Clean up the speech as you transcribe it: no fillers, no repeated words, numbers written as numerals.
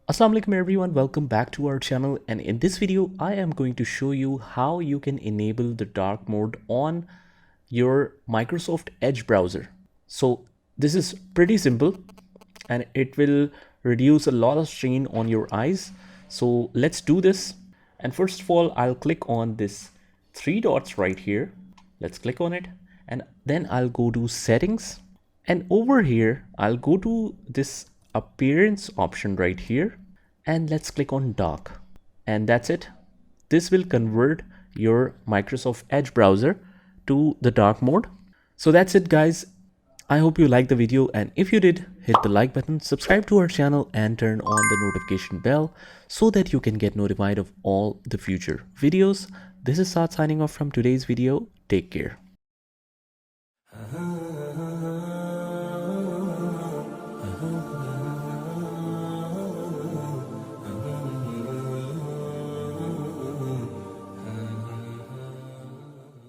Assalamu alaikum everyone, welcome back to our channel, and in this video I am going to show you how you can enable the dark mode on your Microsoft Edge browser. So this is pretty simple and it will reduce a lot of strain on your eyes. So let's do this. And first of all, I'll click on this three dots right here. Let's click on it, and then I'll go to settings, and over here I'll go to this appearance option right here, and let's click on dark, and that's it. This will convert your Microsoft Edge browser to the dark mode. So that's it guys. I hope you liked the video, and if you did, hit the like button, subscribe to our channel and turn on the notification bell so that you can get notified of all the future videos. This is Saad signing off from today's video. Take care.